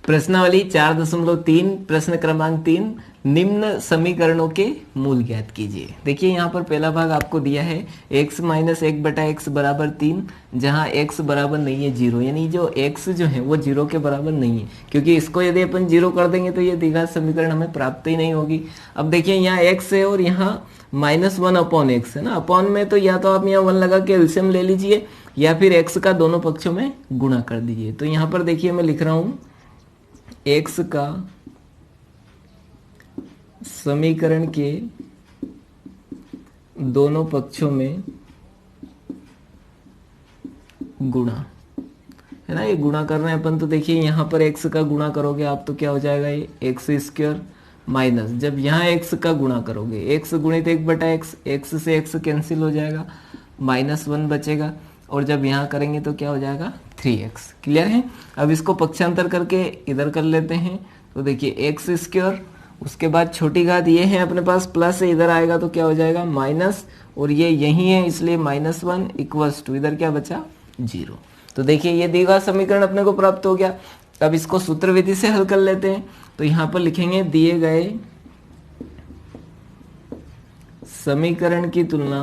प्रश्नावली 4.3 प्रश्न क्रमांक 3 निम्न समीकरणों के मूल ज्ञात कीजिए। देखिए यहाँ पर पहला भाग आपको दिया है x माइनस 1/x बराबर 3, जहाँ x बराबर नहीं है 0, यानी जो x जो है वो 0 के बराबर नहीं है, क्योंकि इसको यदि अपन 0 कर देंगे तो ये द्विघात समीकरण हमें प्राप्त ही नहीं होगी। अब देखिए यहाँ x है और यहाँ -1/x है ना, अपॉन में तो या तो आप यहाँ 1 लगा के एलसीएम ले लीजिए या फिर x का दोनों पक्षों में गुणा कर दीजिए। तो यहाँ पर देखिए मैं लिख रहा हूँ x का समीकरण के दोनों पक्षों में गुणा है ना, ये गुणा कर रहे हैं अपन। तो देखिए यहाँ पर x का गुणा करोगे आप तो क्या हो जाएगा, ये x² माइनस, जब यहाँ x का गुणा करोगे x गुणित 1/x, x से x कैंसिल हो जाएगा, -1 बचेगा, और जब यहाँ करेंगे तो क्या हो जाएगा 3x। क्लियर है। अब इसको पक्षांतर करके इधर कर लेते हैं। तो देखिए x², उसके बाद छोटी घात ये है अपने पास प्लस है, इधर आएगा तो क्या हो जाएगा माइनस, और ये यही है इसलिए -1 इक्वल्स टू इधर क्या बचा 0। तो देखिए ये द्विघात समीकरण अपने को प्राप्त हो गया। अब इसको सूत्र विधि से हल कर लेते हैं। तो यहाँ पर लिखेंगे दिए गए समीकरण की तुलना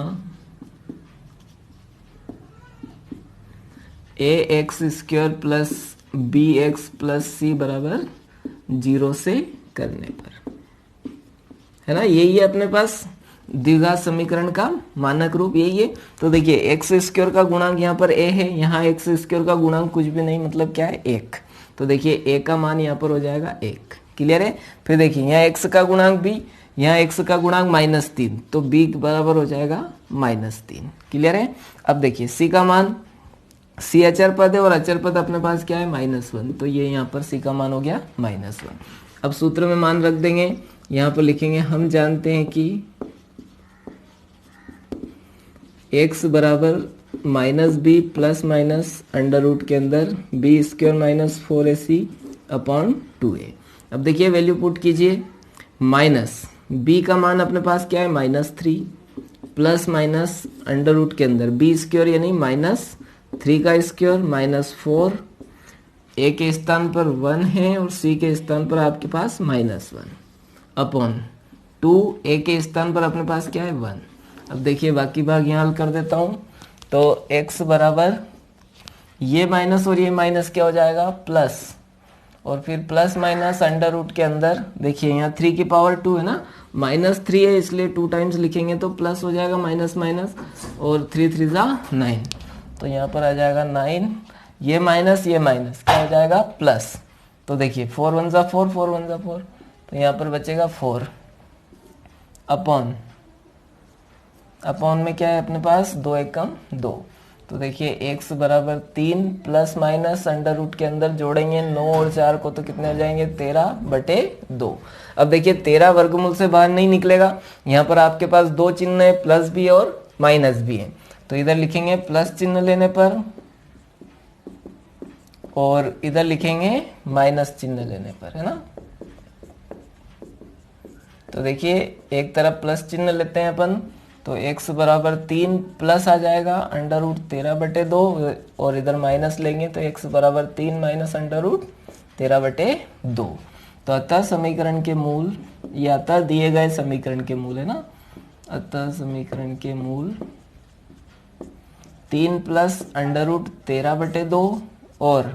ax² plus bx plus c बराबर 0 से करने पर, है ना, यही है अपने पास द्विघात समीकरण का मानक रूप, यही है। तो देखिए x² का गुणांक यहाँ पर a है, यहाँ x² का गुणांक कुछ भी नहीं, मतलब क्या है 1। तो देखिए a का मान यहाँ पर हो जाएगा 1। क्लियर है। फिर देखिए यहाँ x का गुणांक b, यहाँ x का गुणांक -3, तो b बराबर हो जाएगा -3। क्लियर है। अब देखिए c का मान, c अचर पद है और अचर पद अपने पास क्या है -1, तो ये यहाँ पर c का मान हो गया -1। अब सूत्र में मान रख देंगे, यहाँ पर लिखेंगे हम जानते हैं कि x बराबर -b plus minus under root के अंदर b² minus 4ac upon 2a। अब देखिए वैल्यू पुट कीजिए, माइनस b का मान अपने पास क्या है -3 प्लस माइनस अंडर रूट के अंदर b² यानी -3 का स्क्वायर -4, a के स्थान पर 1 है और c के स्थान पर आपके पास -1 अपॉन 2, a के स्थान पर अपने पास क्या है 1। अब देखिए बाकी भाग यहाँ हल कर देता हूँ। तो x बराबर ये माइनस और ये माइनस क्या हो जाएगा प्लस, और फिर प्लस माइनस अंडर रूट के अंदर देखिए यहाँ 3 की पावर 2 है ना, -3 है इसलिए 2 टाइम्स लिखेंगे तो प्लस हो जाएगा माइनस माइनस, और 3 3 9, तो यहाँ पर आ जाएगा 9, ये माइनस क्या हो जाएगा प्लस। तो देखिए 4 1 4, 4 1 4, तो यहाँ पर बचेगा 4 अपॉन में क्या है अपने पास 2 एकम 2। तो देखिए x बराबर 3 प्लस माइनस अंडर रूट के अंदर जोड़ेंगे 9 और 4 को तो कितने हो जाएंगे 13/2। अब देखिए 13 वर्गमूल से बाहर नहीं निकलेगा, यहाँ पर आपके पास 2 चिन्ह है, प्लस भी और माइनस भी है, तो इधर लिखेंगे प्लस चिन्ह लेने पर और इधर लिखेंगे माइनस चिन्ह लेने पर, है ना। तो देखिए एक तरफ प्लस चिन्ह लेते हैं अपन, तो x बराबर 3 प्लस आ जाएगा अंडर रूट 13/2, और इधर माइनस लेंगे तो x बराबर 3 माइनस अंडर रूट 13/2। तो अतः समीकरण के मूल, या अतः दिए गए समीकरण के मूल, है ना, अतः समीकरण के मूल 3 प्लस अंडर रूट 13/2 और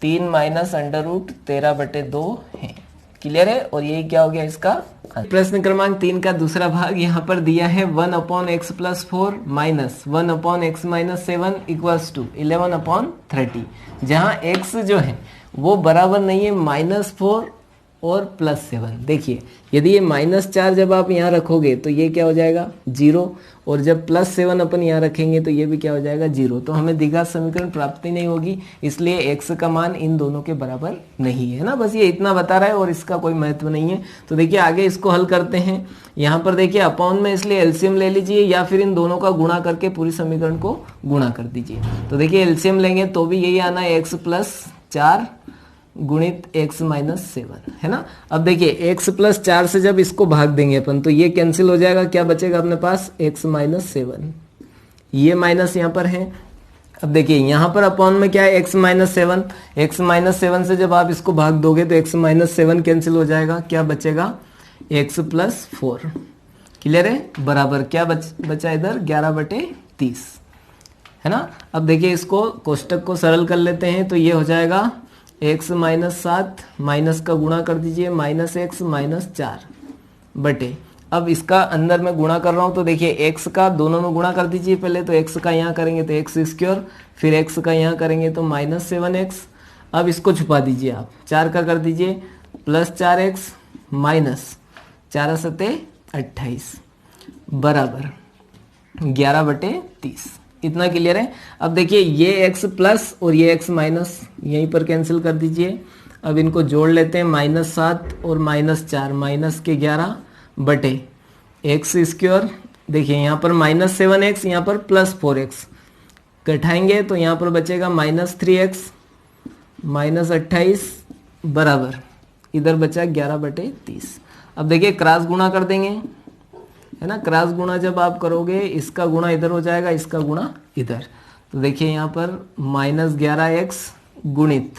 3 माइनस अंडर रूट 13/2 है। क्लियर है। और यही क्या हो गया इसका प्रश्न क्रमांक 3 का दूसरा भाग यहाँ पर दिया है 1/x + 4 minus 1/x - 7 equals to 11/30, जहाँ x जो है वो बराबर नहीं है -4 और +7। देखिए यदि ये -4 जब आप यहाँ रखोगे तो ये क्या हो जाएगा 0, और जब +7 अपन यहाँ रखेंगे तो ये भी क्या हो जाएगा 0। तो हमें द्विघात समीकरण प्राप्त ही नहीं होगी, इसलिए x का मान इन दोनों के बराबर नहीं है ना, बस ये इतना बता रहा है और इसका कोई महत्व नहीं है। तो देखिए आगे इसको हल करते हैं। यहाँ पर देखिए अपॉन में इसलिए एलसीएम ले लीजिए या फिर इन दोनों का गुणा करके पूरी समीकरण को गुणा कर दीजिए। तो देखिए एलसीएम लेंगे तो भी यही आना है, x + 4 गुणित x - 7, है ना। अब देखिए x + 4 से जब इसको भाग देंगे अपन तो ये कैंसिल हो जाएगा, क्या बचेगा अपने पास x - 7, ये माइनस यहाँ पर है अब देखिए यहाँ पर अपॉन में क्या है, x minus seven, x minus seven से जब आप इसको भाग दोगे तो x माइनस सेवन कैंसिल हो जाएगा, क्या बचेगा x प्लस फोर। क्लियर है, बराबर क्या बचा इधर 11/30 है ना। अब देखिए इसको कोष्टक को सरल कर लेते हैं, तो ये हो जाएगा x माइनस 7 माइनस का गुणा कर दीजिए माइनस एक्स माइनस 4 बटे, अब इसका अंदर में गुणा कर रहा हूं तो देखिए x का दोनों में गुणा कर दीजिए पहले, तो x का यहाँ करेंगे तो एक्स स्क्वायर, फिर x का यहाँ करेंगे तो माइनस 7x। अब इसको छुपा दीजिए आप, 4 का कर दीजिए प्लस 4x माइनस 4×7=28 बराबर 11/30। इतना क्लियर है। अब देखिए ये x प्लस और ये x माइनस यहीं पर कैंसिल कर दीजिए। अब इनको जोड़ लेते हैं, -7 और -4 माइनस के 11 बटे एक्स स्क्वायर। देखिए यहाँ पर -7x, यहाँ पर +4x घटाएंगे तो यहाँ पर बचेगा -3x -28 बराबर इधर बचा 11/30। अब देखिए क्रॉस गुणा कर देंगे, है ना। क्रॉस गुणा जब आप करोगे इसका गुणा इधर हो जाएगा, इसका गुणा इधर, तो देखिए यहाँ पर -11x गुणित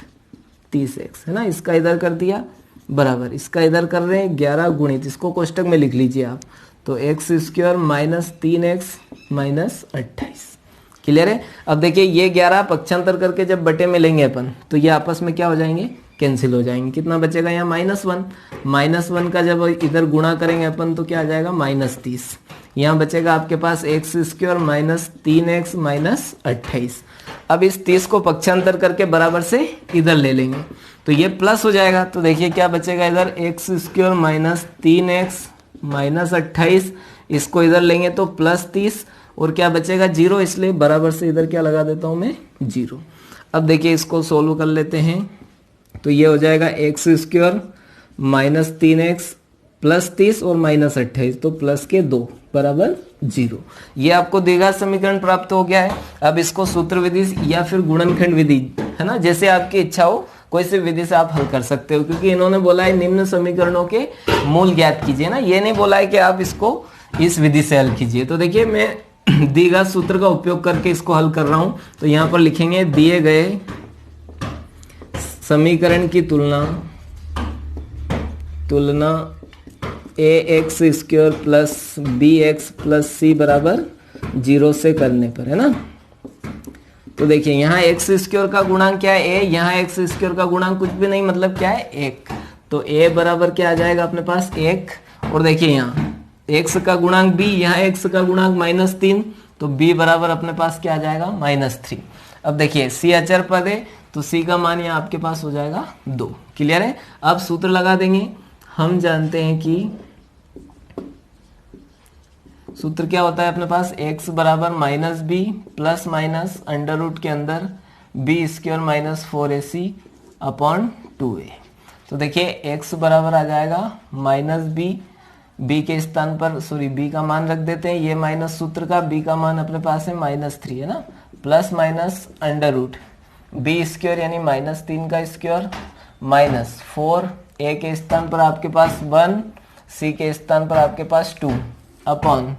30x है ना, इसका इधर कर दिया बराबर इसका इधर कर रहे हैं 11 गुणित, इसको कोष्टक में लिख लीजिए आप, तो एक्स स्क्वायर -3x -28। क्लियर है। अब देखिए ये 11 पक्षांतर करके जब बटे में लेंगे अपन तो ये आपस में क्या हो जाएंगे, कैंसिल हो जाएंगे। कितना बचेगा यहाँ -1, -1 का जब इधर गुणा करेंगे अपन तो क्या आ जाएगा -30। यहाँ बचेगा आपके पास एक्स स्क्वायर -3x -28। अब इस 30 को पक्षांतर करके बराबर से इधर ले लेंगे तो ये प्लस हो जाएगा, तो देखिए क्या बचेगा इधर एक्स स्क्वायर -3x -28, इसको इधर लेंगे तो +30 और क्या बचेगा 0, इसलिए बराबर से इधर क्या लगा देता हूं मैं 0। अब देखिए इसको सोल्व कर लेते हैं तो ये हो जाएगा एक्स स्क्वायर -3x +30 और -28 तो प्लस के 2 बराबर 0। ये आपको द्विघात समीकरण प्राप्त हो गया है। अब इसको सूत्र विधि या फिर गुणनखंड विधि, है ना, जैसे आपकी इच्छा हो कोई सी विधि से आप हल कर सकते हो, क्योंकि इन्होंने बोला है निम्न समीकरणों के मूल ज्ञात कीजिए ना, ये नहीं बोला है कि आप इसको इस विधि से हल कीजिए। तो देखिए मैं द्विघात सूत्र का उपयोग करके इसको हल कर रहा हूं, तो यहां पर लिखेंगे दिए गए समीकरण की तुलना ax square plus bx plus c बराबर 0 से करने पर, है ना। तो देखिए यहाँ एक्स स्क्वायर का गुणांक क्या है a, यहाँ एक्स स्क्वायर का गुणांक कुछ भी नहीं, मतलब क्या है 1, तो a बराबर क्या आ जाएगा अपने पास 1। और देखिए यहाँ x का गुणांक b, यहाँ x का गुणांक -3, तो b बराबर अपने पास क्या आ जाएगा -3। अब देखिए c अचर पद है तो c का मान यहाँ आपके पास हो जाएगा 2। क्लियर है। अब सूत्र लगा देंगे, हम जानते हैं कि सूत्र क्या होता है अपने पास, x बराबर -b plus minus under root के अंदर b square -4ac upon 2a। तो देखिए x बराबर आ जाएगा -b, b के स्थान पर b का मान रख देते हैं, ये माइनस सूत्र का b का मान अपने पास है -3, है ना, plus minus under root b square यानी -3 का स्क्वायर -4, a के स्थान पर आपके पास 1, c के स्थान पर आपके पास 2 अपॉन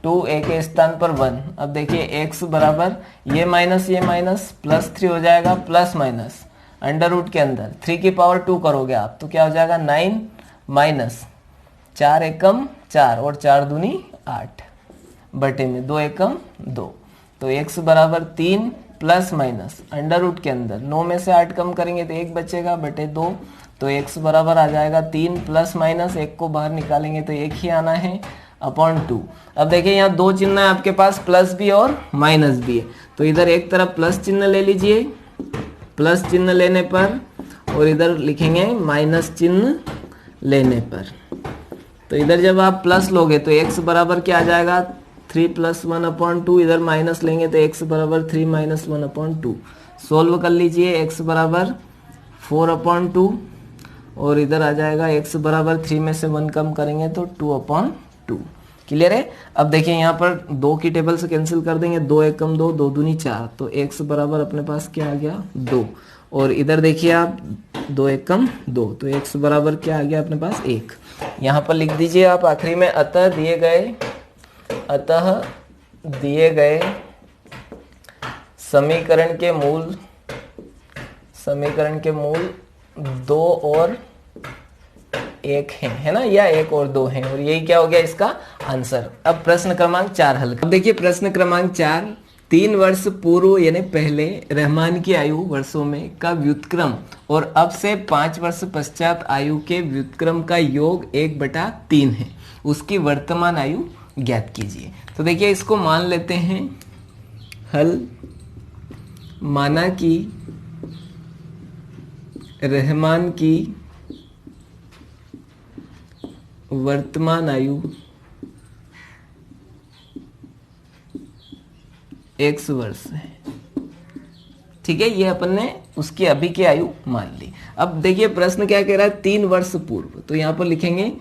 2, a के स्थान पर 1। अब देखिए x बराबर ये माइनस +3 हो जाएगा, प्लस माइनस अंडर रूट के अंदर 3 की पावर 2 करोगे आप तो क्या हो जाएगा 9 माइनस 4 एकम 4 और 4 दूनी 8 बटे में 2 एकम 2, तो x बराबर 3 प्लस माइनस अंडर रूट के अंदर 9 में से 8 कम करेंगे तो 1 बचेगा बटे 2, तो x बराबर आ जाएगा 3 प्लस माइनस 1 को बाहर निकालेंगे तो 1 ही आना है अपॉन 2। अब देखिए यहाँ दो चिन्ह है आपके पास, प्लस भी और माइनस भी है, तो इधर एक तरफ प्लस चिन्ह ले लीजिए, प्लस चिन्ह लेने पर, और इधर लिखेंगे माइनस चिन्ह लेने पर। तो इधर जब आप प्लस लोगे तो x बराबर क्या आ जाएगा 3 + 1/2, इधर माइनस लेंगे तो x बराबर 3 - 1/2। सोल्व कर लीजिए, x बराबर 4/2 और इधर आ जाएगा x बराबर 3 में से 1 कम करेंगे तो 2/2। क्लियर है। अब देखिए यहाँ पर 2 की टेबल से कैंसिल कर देंगे, 2 एकम 2, 2 दूनी 4, तो x बराबर अपने पास क्या आ गया 2, और इधर देखिए आप 2 एकम 2, तो x बराबर क्या आ गया अपने पास 1। यहाँ पर लिख दीजिए आप आखिरी में, अतः दिए गए समीकरण के मूल 2 और 1 है ना, या 1 और 2 है, और यही क्या हो गया इसका आंसर। अब प्रश्न क्रमांक 4 हल। अब देखिए प्रश्न क्रमांक 4, 3 वर्ष पूर्व यानी पहले रहमान की आयु वर्षों में का व्युत्क्रम और अब से 5 वर्ष पश्चात आयु के व्युत्क्रम का योग 1/3 है, उसकी वर्तमान आयु ज्ञात कीजिए। तो देखिए इसको मान लेते हैं हल। माना कि रहमान की वर्तमान आयु x वर्ष है, ठीक है, ये अपन ने उसकी अभी की आयु मान ली। अब देखिए प्रश्न क्या कह रहा है, 3 वर्ष पूर्व, तो यहां पर लिखेंगे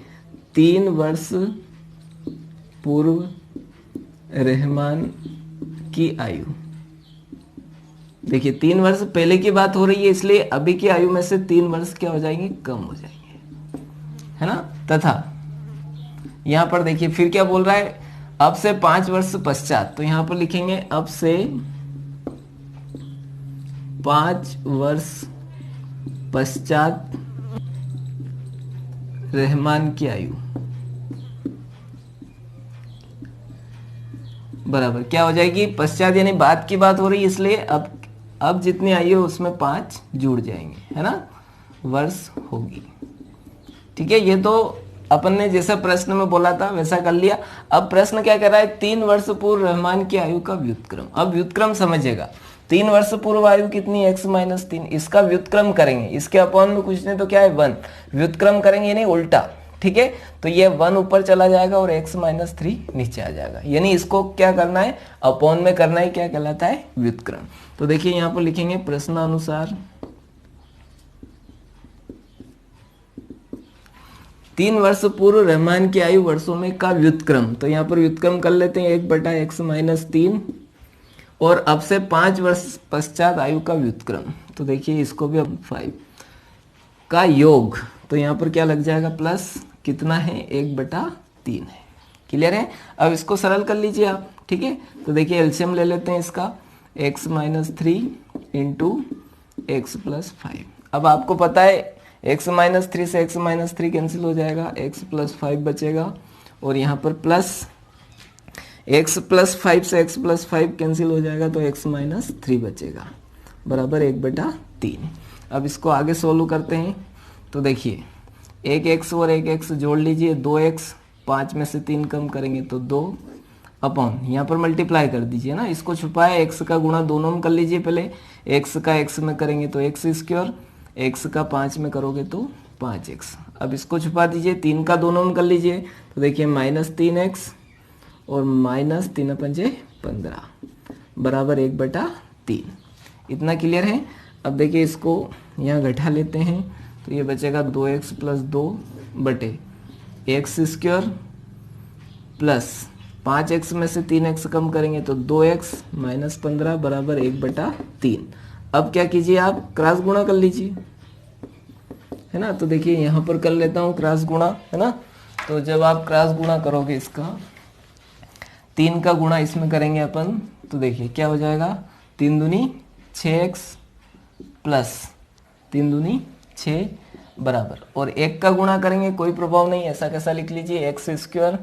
3 वर्ष पूर्व रहमान की आयु। देखिए 3 वर्ष पहले की बात हो रही है, इसलिए अभी की आयु में से 3 वर्ष क्या हो जाएंगे, कम हो जाएंगे, है ना। तथा यहां पर देखिए फिर क्या बोल रहा है, अब से 5 वर्ष पश्चात, तो यहां पर लिखेंगे अब से 5 वर्ष पश्चात रहमान की आयु बराबर क्या हो जाएगी, पश्चात यानी बाद की बात हो रही है, इसलिए अब जितनी आयु है उसमें 5 जुड़ जाएंगे, है ना, वर्ष होगी। ठीक है, ये तो अपन ने जैसा प्रश्न में बोला था वैसा कर लिया। अब प्रश्न क्या कर रहा है, 3 वर्ष पूर्व रहमान की आयु का व्युत्क्रम। अब व्युत्क्रम समझिएगा, 3 वर्ष पूर्व आयु कितनी, x-3, इसका व्युत्क्रम करेंगे, इसके अपॉन में कुछ नहीं तो क्या है 1, व्युत्क्रम करेंगे यानी उल्टा, ठीक है, तो ये 1 ऊपर चला जाएगा और x-3 नीचे आ जाएगा, यानी इसको क्या करना है, अपॉन में करना है, क्या कहलाता है, व्युत्क्रम। तो देखिए यहां पर लिखेंगे प्रश्नानुसार 3 वर्ष पूर्व रहमान की आयु वर्षों में का व्युत्क्रम, तो यहाँ पर व्युत्क्रम कर लेते हैं 1/x-3, और अब से 5 वर्ष पश्चात आयु का व्युत्क्रम, तो देखिए इसको भी अब 5 का योग, तो यहाँ पर क्या लग जाएगा, प्लस कितना है 1/3 है। क्लियर है। अब इसको सरल कर लीजिए आप, ठीक है, तो देखिए एलसीएम ले लेते हैं इसका, x-3 इंटू x+5। अब आपको पता है x-3 से x-3 कैंसिल हो जाएगा, x+5 बचेगा, और यहाँ पर प्लस x+5 से x+5 कैंसिल हो जाएगा, तो x-3 बचेगा बराबर 1/3। अब इसको आगे सोल्व करते हैं, तो देखिए एक x और एक x जोड़ लीजिए, 2x, 5 में से 3 कम करेंगे तो 2 अपॉन, यहाँ पर मल्टीप्लाई कर दीजिए ना, इसको छुपाया, x का गुणा दोनों में कर लीजिए, पहले x का x में करेंगे तो x², x का 5 में करोगे तो 5x। अब इसको छुपा दीजिए, 3 का दोनों में कर लीजिए, तो देखिए -3x और -3×5 बराबर 1/3। इतना क्लियर है। अब देखिए इसको यहाँ घटा लेते हैं, तो ये बचेगा 2x + 2 बटे x² प्लस 5x में से 3x कम करेंगे तो 2x - 15 बराबर 1/3। अब क्या कीजिए, आप क्रॉस गुणा कर लीजिए, है ना। तो देखिए यहाँ पर कर लेता हूँ क्रॉस गुणा, है ना। तो जब आप क्रॉस गुणा करोगे इसका, 3 का गुणा इसमें करेंगे अपन, तो देखिए क्या हो जाएगा, 3 दूनी 6x प्लस 3 दूनी 6 बराबर, और 1 का गुणा करेंगे, कोई प्रभाव नहीं, ऐसा कैसा लिख लीजिए, x²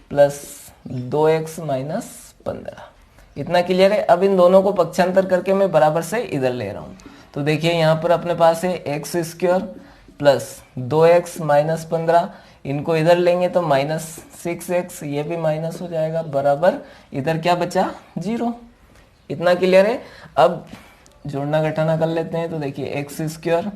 प्लस 2x - 15। इतना क्लियर है। अब इन दोनों को पक्षांतर करके मैं बराबर से इधर ले रहा हूँ, तो देखिए यहाँ पर अपने पास है x² प्लस 2x - 15, इनको इधर लेंगे तो -6x, ये भी माइनस हो जाएगा बराबर, इधर क्या बचा, 0। इतना क्लियर है। अब जोड़ना घटाना कर लेते हैं, तो देखिए x²,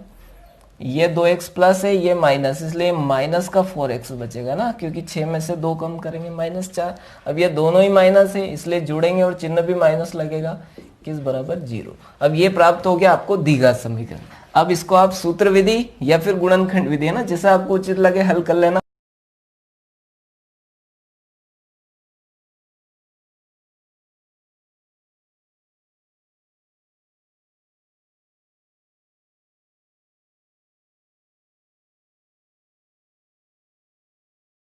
ये 2x प्लस है, ये माइनस, इसलिए माइनस का 4x बचेगा ना, क्योंकि 6 में से 2 कम करेंगे -4। अब ये दोनों ही माइनस है, इसलिए जुड़ेंगे और चिन्ह भी माइनस लगेगा, किस बराबर 0। अब ये प्राप्त हो गया आपको द्विघात समीकरण। अब इसको आप सूत्र विधि या फिर गुणनखंड विधि, है ना, जैसा आपको उचित लगे हल कर लेना।